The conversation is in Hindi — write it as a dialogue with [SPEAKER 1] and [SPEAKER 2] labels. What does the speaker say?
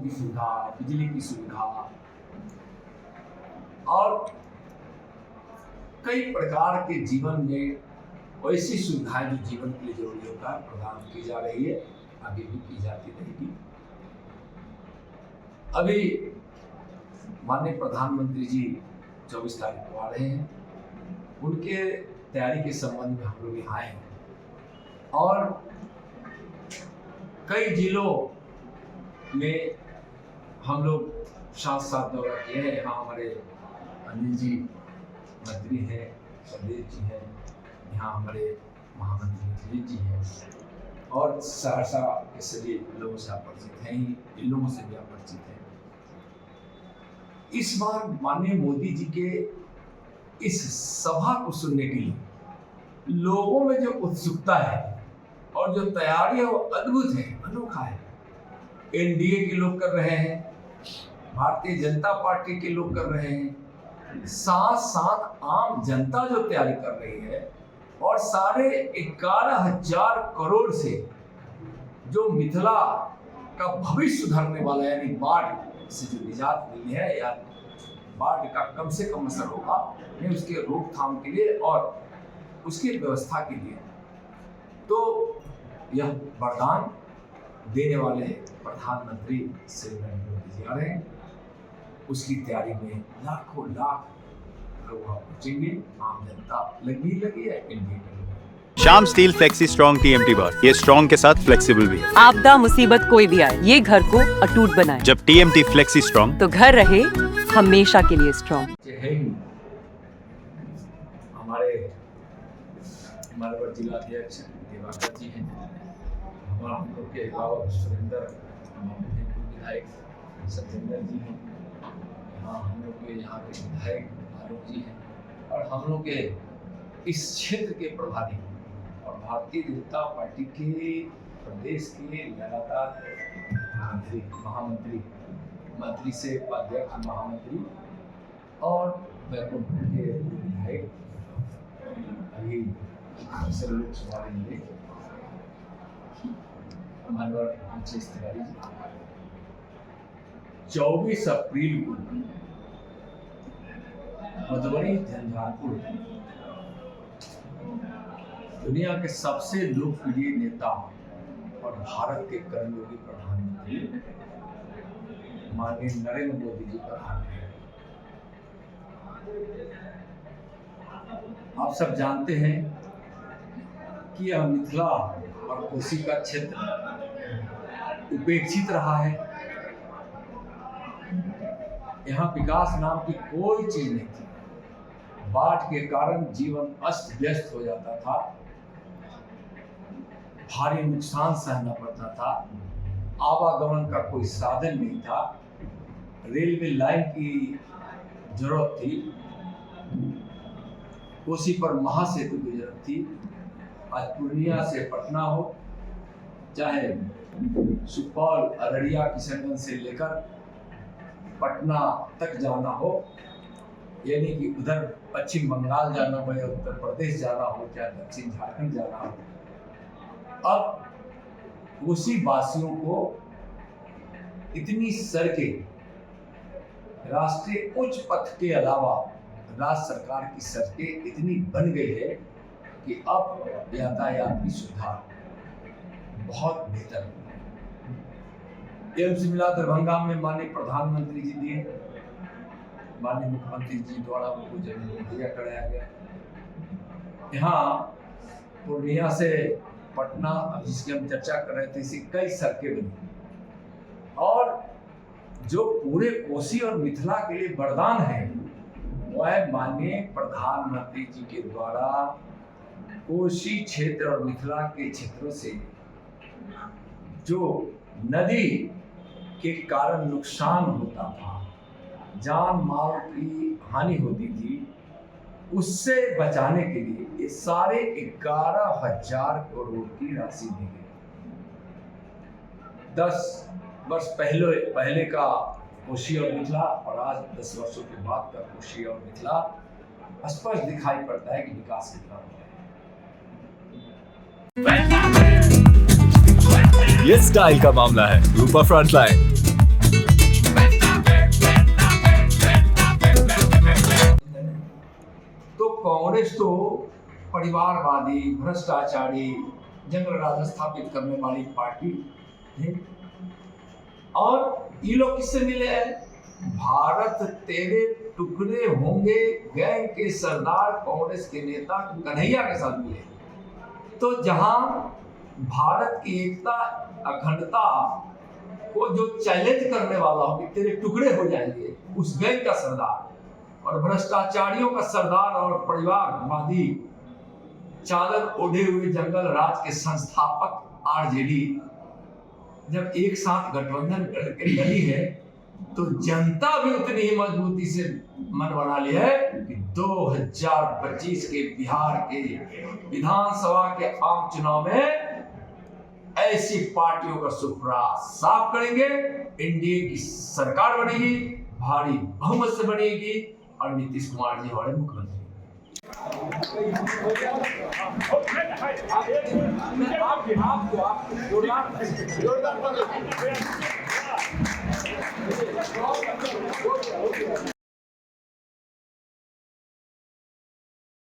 [SPEAKER 1] की सुविधा, बिजली की सुविधा और कई प्रकार के जीवन में ऐसी सुविधाएं जो जीवन के लिए जरूरी होता है प्रदान की जा रही है, आगे भी की जाती रहेगी। अभी माननीय प्रधानमंत्री जी 24 तारीख को आ रहे हैं, उनके तैयारी के संबंध में हम लोग यहाँ आए हैं और कई जिलों में हम लोग साथ साथ दौरा किए हैं। यहाँ हमारे अनिल जी मंत्री हैं, संदेश जी हैं, यहाँ हमारे महामंत्री अखिलेश जी हैं और सहरसा के सभी लोगों से आप परिचित हैं ही, इन लोगों से भी आप परिचित हैं। इस बार माननीय मोदी जी के इस सभा को सुनने के लिए लोगों में जो उत्सुकता है और जो तैयारी है वो अद्भुत है, अनोखा है। एनडीए के लोग कर रहे हैं, भारतीय जनता पार्टी के लोग कर रहे हैं, साथ साथ आम जनता जो तैयारी कर रही है और 11,500 करोड़ से जो मिथिला का भविष्य सुधारने वाला यानी बाढ़ से जो निजात मिली है या बाढ़ का कम से कम असर होगा उसके रोकथाम के लिए और उसकी व्यवस्था के लिए, तो यह वरदान देने वाले प्रधानमंत्री श्री नरेंद्र मोदी जी आ रहे हैं। उसकी तैयारी में लाखों लाख लोग पहुंचेंगे, आम जनता लगी है इंडिया के लोग।
[SPEAKER 2] Shyam steel flexi strong TMT बार, ये स्ट्रॉन्ग के साथ फ्लेक्सिबल भी है।
[SPEAKER 3] आपदा मुसीबत कोई भी आए, ये घर को अटूट बनाए।
[SPEAKER 2] जब TMT फ्लेक्सी स्ट्रॉन्ग तो
[SPEAKER 3] घर रहे हमेशा के लिए स्ट्रॉन्ग।
[SPEAKER 1] हमारे जिला अध्यक्ष दिवाकर जी हैं, हम लोग के अलावा सुरेंद्र विधायक सत्येंद्र जी हैं, हम लोग के यहाँ के विधायक आलोक जी हैं और हम लोग के इस क्षेत्र के प्रभारी और भारतीय जनता पार्टी के प्रदेश के लगातार मंत्री से उपाध्यक्ष महामंत्री और बैकुंठपुर के विधायक अभी अक्सर लोग सवाल मिले मानवर तिवारी जी 24 अप्रैल को मधुबनी झंझारपुर दुनिया के सबसे लोकप्रिय नेता और भारत के कर्मयोगी प्रधानमंत्री माननीय नरेंद्र मोदी जी पर आ रहे हैं। आप सब जानते हैं कि यह मिथिला और कोसी का क्षेत्र उपेक्षित रहा है। यहाँ विकास नाम की कोई चीज नहीं थी। बाढ़ के कारण जीवन अस्त व्यस्त हो जाता था, भारी नुकसान सहना पड़ता था, आवागमन का कोई साधन नहीं था, रेलवे लाइन की जरूरत थी, कोसी पर महासेतु की जरूरत थी। आज पूर्णिया से पटना हो, चाहे सुपौल अररिया किशनगंज से लेकर पटना तक जाना हो, यानी कि उधर पश्चिम बंगाल जाना हो या उत्तर प्रदेश जाना हो, चाहे दक्षिण झारखंड जाना हो, अब कोसी वासियों को इतनी सड़कें राष्ट्रीय उच्च पथ के अलावा राज्य सरकार की सड़कें इतनी बन गई है कि अब यातायात की सुविधा बहुत बेहतर है। एम्स मिला दरभंगा में माननीय प्रधानमंत्री जी दिए, माननीय मुख्यमंत्री जी द्वारा उनको जमीन मुहैया कराया गया। यहाँ पूर्णिया से पटना, अब जिसकी हम चर्चा कर रहे थे, इसी कई सड़कें बनी और जो पूरे कोसी और मिथिला के लिए वरदान है वह माननीय प्रधानमंत्री जी के द्वारा कोसी क्षेत्र और मिथिला के क्षेत्रों से जो नदी के कारण नुकसान होता था, जान माल की हानि होती थी, उससे बचाने के लिए ये सारे 11,000 करोड़ की राशि दी गई। 10 वर्ष पहले का कोसी और मिथिला और आज 10 वर्षों के बाद का कोसी और मिथिला स्पष्ट दिखाई पड़ता है कि विकास कितना हुआ है।
[SPEAKER 4] ये स्टाइल का मामला है, रूपा फ्रंटलाइन।
[SPEAKER 1] परिवारवादी, भ्रष्टाचारी, जंगल राज स्थापित करने वाली पार्टी है। और ये लोग किससे मिले हैं? भारत तेरे टुकड़े होंगे गैंग के सरदार कांग्रेस के नेता कन्हैया के साथ मिले। तो जहां भारत की एकता, अखंडता को जो चैलेंज करने वाला हो कि तेरे टुकड़े हो जाएंगे, उस गैंग का सरदार और भ्रष्टाचारियों का सरदार और परिवारवादी चादर ओढ़े हुए जंगल राज के संस्थापक आरजेडी जब एक साथ गठबंधन करके लड़ी है, तो जनता भी उतनी ही मजबूती से मन बना लिया है कि 2025 के बिहार के विधानसभा के आम चुनाव में ऐसी पार्टियों का सुफरा साफ करेंगे। एनडीए की सरकार बनेगी, भारी बहुमत से बनेगी और नीतीश कुमार जी हमारे मुख्यमंत्री। आप